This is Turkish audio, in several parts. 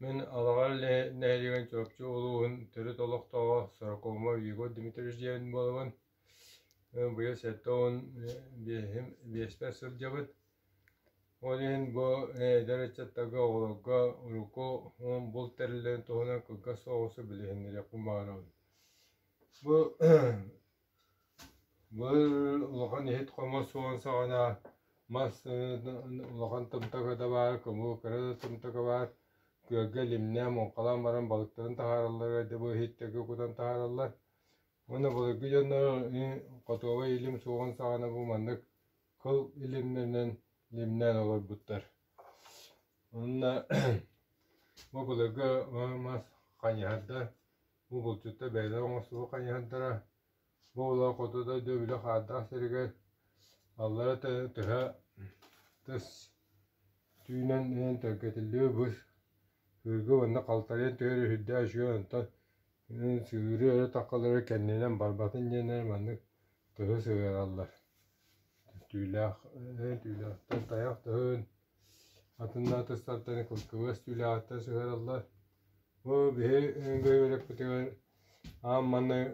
Мен алағар нәйреген чөпчі олуғын түрі толықтауға Саракома Виго Дмитриевич дейін болуын. Бұйы сәтті он беспер сыл жабыт. Олен бұл дәрәчеттегі оғылыға ұруқы он бұл тәрілден тұғына күлгі соғысы білігіндері құмағырауын. Бұл ұлған ет қома соғын сағына мас ұлған тымтығы да бар, көмі кірі тымтығы бар. Gölge limne monkalan varan balıkların taharalları da bu hitteki kudan taharallar. Onu balıklı canlar katova ilim soğan sağına bu mandık kıl ilimlerinden limnen olur butlar. Onunla bu balıklı mas kanyahadda bu bulçutta beyler olması bu kanyahaddara bu ola kotoda dövülü hadda seriger Allah'a tıha tıs tüyünen tırketiliyor bu Hırgı vanda kaltarıya tüyürü hüdde aşıyor anta sığırı öyle takkaları kendinden barbatın yener mandık tığı sığır allar. Tüylaktan tayak tığın atında atıstartanı kılkıvız tüylaktan sığır allar. Bu bir böyle kutuyor manna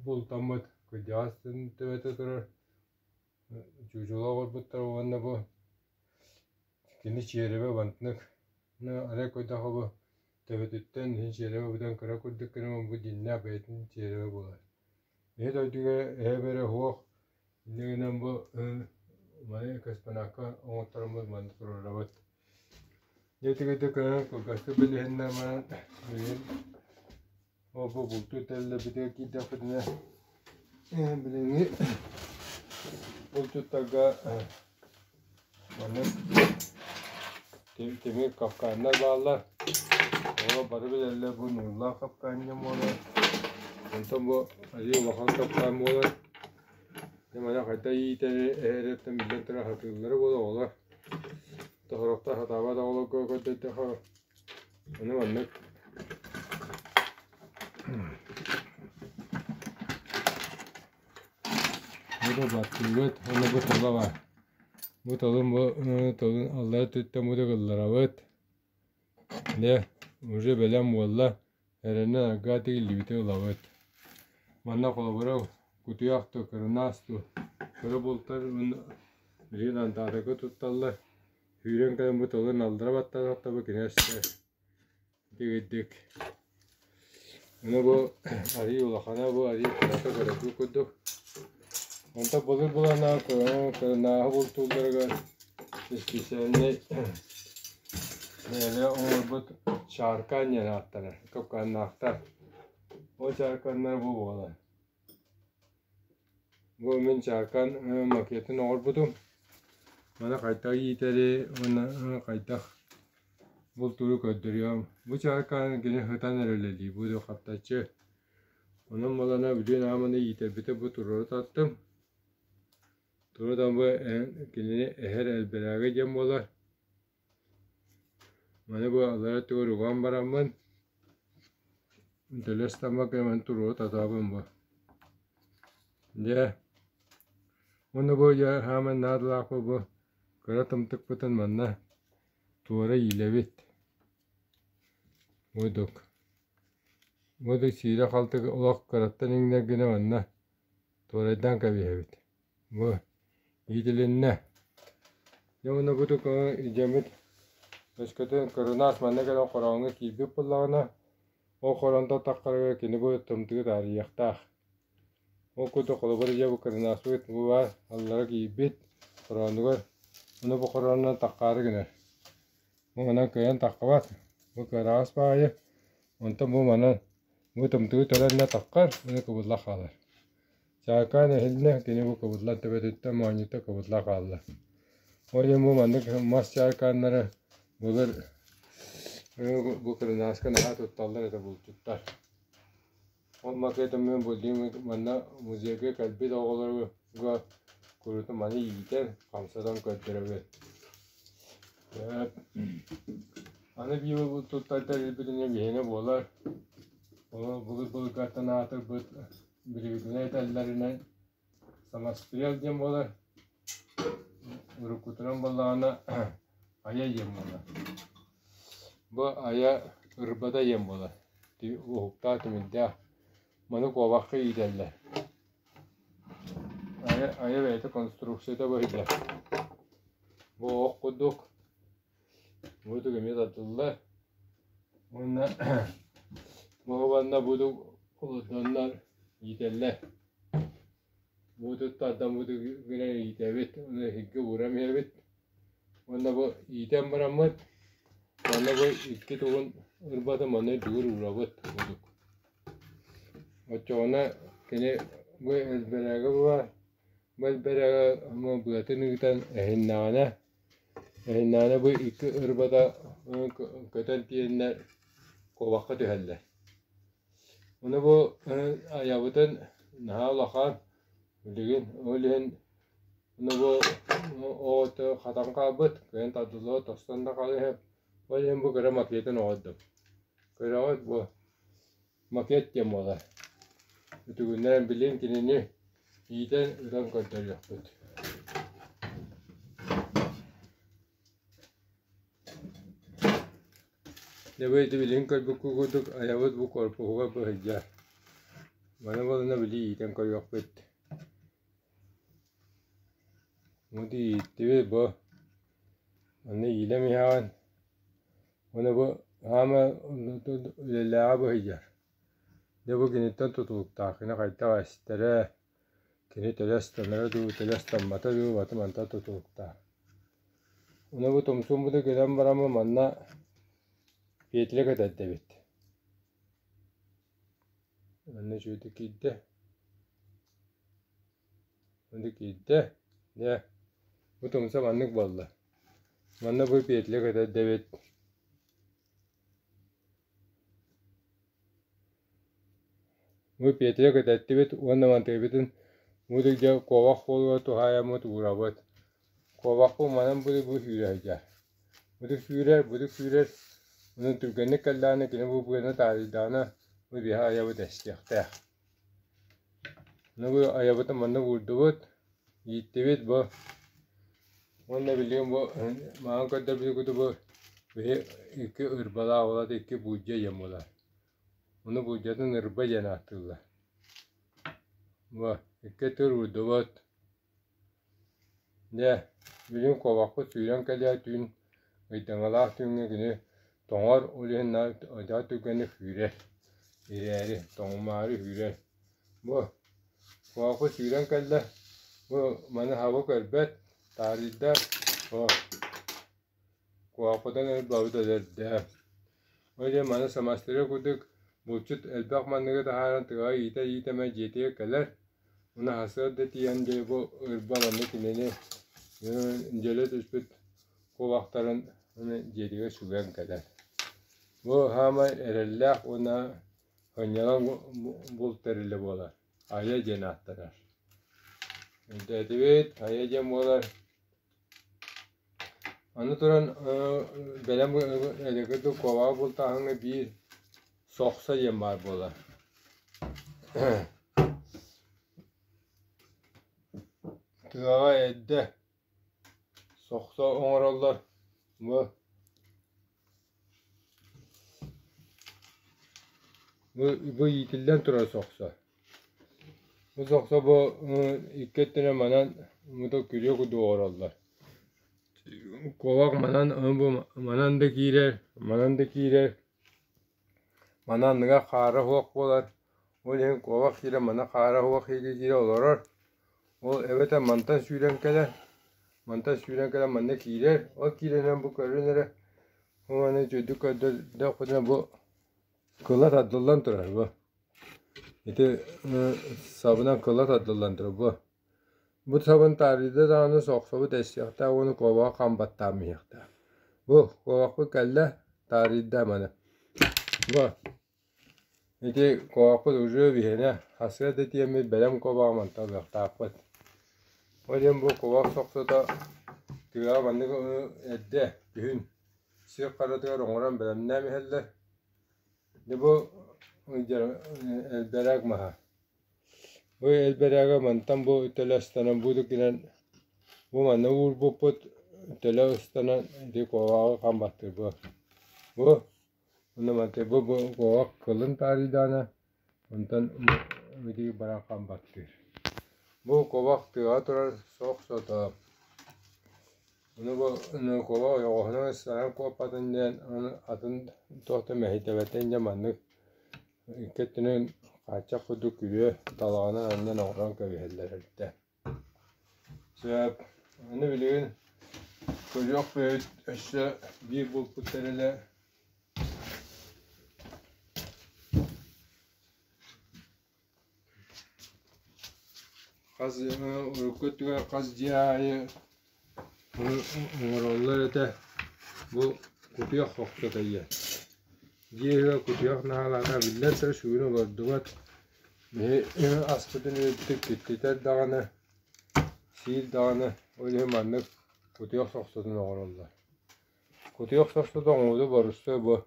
bultamıt kıcağısın tüvete durur. Çocuğla orbutlar vanda bu kendi çiğrebe vantlık. Araya koyda hava tevditten hiç yere buradan kara koyduk kırma bu dinle beytin çeyreve bular. Ne de ödüge böyle hoğ ne bu maya kaspanaka o tarafımız mantık ravat. Ne de kara koyası bile henna man o bu bultu telle bir de ki defne bileni bultu taga mantık Temir kapkanlar bağlar. O barı bilerler bu nurlar kapkanım olur. Ondan bu acı vakan kapkan olur. Demana kayda iyi teri eğretten milletlere hatırları olur. Tahrakta hatava da olur koydu daha. Onu anlık. Bu da battı. Onu bu tola var. Bu tolun Allah'a tuttum bu da kıllara ne уже belem valla herene agati libite olavet manna kolabora kutuya aktı kırnastu kırı bultar rilan tadakı tuttallar hüren kadar bu tolun aldıra batta hatta bu kineşte dik bunu bu ari ulakana bu ari kırata kıratu kuduk Onta bulur bulana kırna bultuğları iskişenle böyle orbut şarkan yer attılar kapkan aktar o şarkanlar bu olan bu men şarkan maketin orbutum bana kayta yiteri ona kayta bultuğu gönderiyorum bu şarkan gene hıtan öyleli bu da kaptaçı onun balana bir namını yiter bite bu turu tattım Turudan bu kendini her elberaga cem olar. Mana bu Allah'a turu gambaramın. Delestamak hemen turu tatabım bu. Ya. Onu bu ya hemen nadlak bu. Karatım tıkpıtın manna. Tuğra yilevit. Buyduk. Bu da sira kaltık olak karattan inler güne manna. Tuğradan kabihevit. Bu. İyidilinne. Yamuna budu ko jamit. Eskiden koronas manne kadar korona kibi pullana. O korona takkara kini bu tumtu dari yakta. O kutu kolaborja bu koronas bu var. Allah'a kibit korona var. Onu bu korona takkara gene. Ona kayan takkavat. Bu karas payı. Onta bu mana bu tumtu taranna takkar. Onu kubullah kalar. Şarkan eline kini bu kabutlar tepedette manyutta kabutlar kaldı. O yüzden bu mandık mas şarkanları bu kırnaskın ha tuttallar da bulutlar. O maketim ben bulduğum manna müziğe kalbi dağları bu kurutu mani yiyken kamsadan götürüyor. Ana bir bu tuttallar birbirine bihine bolar. O bu katana atıp bu Birbirine tellerine samaspiyal diyem olar. Urukuturan balağına aya diyem olar. Bu aya ırbada yem bola. Uhukta tümünde. Manı kovakı iyiderler. Aya veyte konstruksiyada böyle. Bu okuduk. Bu da gümüş atıldılar. Bunlar bu havanda bu olanlar iyiderler. Bu da adam bu da güne iyidebet. Onu higge uğramayabet. Onda bu iyiden bırakmat. Onda bu iki tuğun ırbada manı dur uğrabat. Ona kene bu elberaga var. Bu elberaga ama bu atınıktan ehinnana bu iki ırbada köten diyenler kovakka tüheller. Onu bu ayabıdan naha lakan öylegen onu bu o hatan kabıt köyün tadılı tostan da kalı hep öylegen bu kıra makiyetin oğudum. Kıra bu maket diyem ola. Bütün günlerin bilin kinini iyiden ıran koytar yapıt. Ne böyle bilin koy bu kukuduk ayavut bu korpu huwa bu heccar. Bana balına bili iyiden koy yapıt. Mudi iyittivi bu. Onu iyilem yahan. Onu bu hama lelağa bu heccar. Ne bu genitten tutuluk takine kayta vasittere. Kini telestanlara du telestanmata du batı manta tutuluk ta. Onu bu tomsun bu da gelen baramı manna piyetle kadar debit. Anne şöyle gitti. Onu gitti. Ne? Bu tomsa manlık balla. Manna bu piyetle kadar debit. Bu piyetle kadar debit. Onda mantıbitin. Bu da ya kovak oluyor tu hayamut uğrabat. Kovak bu manam bu hürer. Bu hürer. Onun Türkiye'nin kallarına kine bu bugüne tarihana bu bir ayabı destekte. Ne bu ayabı da manna vurdu yiğitti bu. Onda biliyorum bu mağan kadar bir kutu bu ve iki ırbala ola da iki bucca yemola. Onu buccadan ırba yanattılar. Bu iki tür vurdu bu. Ne biliyorum kovakı suyran kalya tün gıydangalar tünge güne Toğar olan da tükeni hürer. İleri toğmarı hürer. Bu kuakı suyran kalya bu mana hava kalbet tarihte o kuakıdan el bağıda derdi. Öyle mana samastere kuduk bulçut elbaq manıga da haran tığa yite me jetiye kalar. Ona hasar da tiyan de bu ırba manı kineni incelet üspüt kuaktarın jetiye sugan kalar. Bu hama erellah ona hanyalan bulterili bolar. Aya cenahtarar. Evet, aya cem bolar. Anıtıran belem bu edekede kova bulta hangi bir soksa yem var bolar. Tığa edde. Soksa onarallar. Bu yitilden tura soksa. Bu soksa bu iki tane manan bu da külüyor kudu orallar. Kovak manan bu manan da kirer. Manan da kara hok bolar. O hem kovak kirer manan kara hok kirer olur. O evet mantan suyran kadar. Mantan suyran kadar manne kirer. O kirenen bu körünere. O manne çocuk kadar da kuduna bu kılat adıldan turar bu. İşte sabınan kılat adıldan turar bu. Bu sabun tarihte de onu soksa bu destekte onu kova kambattamayakta. Bu kovak bu kelle tarihte mana. Bu. İşte kovak bu ucu bihine hasret etiyemi belem kova manta baktakvat. O yüzden bu kovak soksa da tığa mandık edde bühün. Siyah karatığa rongoran belem ne miheller. Ne bu elberak maha. Bu elberaga mantan bu telestanan budu kiran bu manna vur bu pot telestanan di kovaga kambattır bu. Bu mate bu kovak kılın taridana ondan ödü bırakan baktır. Bu kovak tiyatro sok sota. Bu kova yoğunu saran kopatından atın tohta mehitebeten zamanlık ketinin kaçak kudu külü talağına annen oğlan kavihler etti. Sebep onu bilin çocuk büyük işte bir bu puterele kaz urkutga kaz diyayı Orallar da bu kutuya hokta dayı. Diye kutuya nahalana bilirse şunu vardıvat. Ne aspıdın öttük gittiler dağını. Sil dağını öyle manlık kutuya hoktadan orallar. Kutuya hoktadan oldu barışta bu.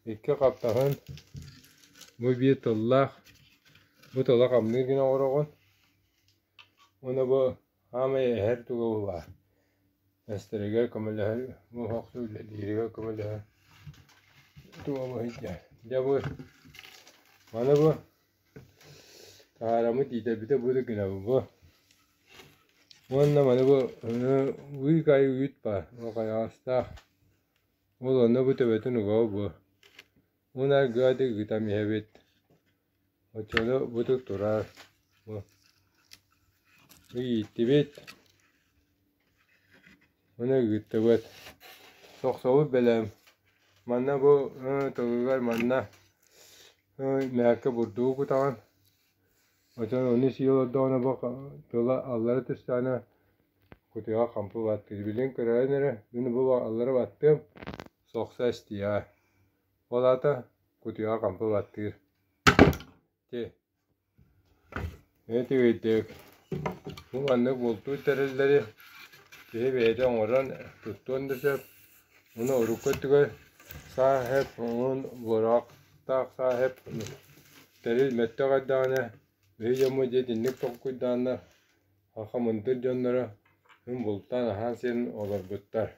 İki kaptağın bu bir tallak. Bu tallak amnir yine oragon. Ona bu ama her tuğu var. Esterega kamelah bu haklı diriga kamelah tu ama hiç ya bu mana bu karamı dide bir de bu da güne bu mana bu uy kay uyut pa o kay hasta o da bu tebetun go bu ona gade gitami evet o çoğu bu da turar bu iyi tibet ona gittiğet soğuk belem manna bu tağlar manna merke burdu bu tamam o zaman onu siyo da ona bak tola Allah'a testana kutuya kampı battı bilin kırağınere bunu bu Allah'a battım soğuksa istiya ola da kutuya kampı battı ki evet bu manna buldu terelleri bir beyden oran tuttuğunda onu urukuttuğu sahip onun burakta sahip teril mettegadane ve yamuce dinlik tokkudana haka mundur canlara bultan hasen olur buttar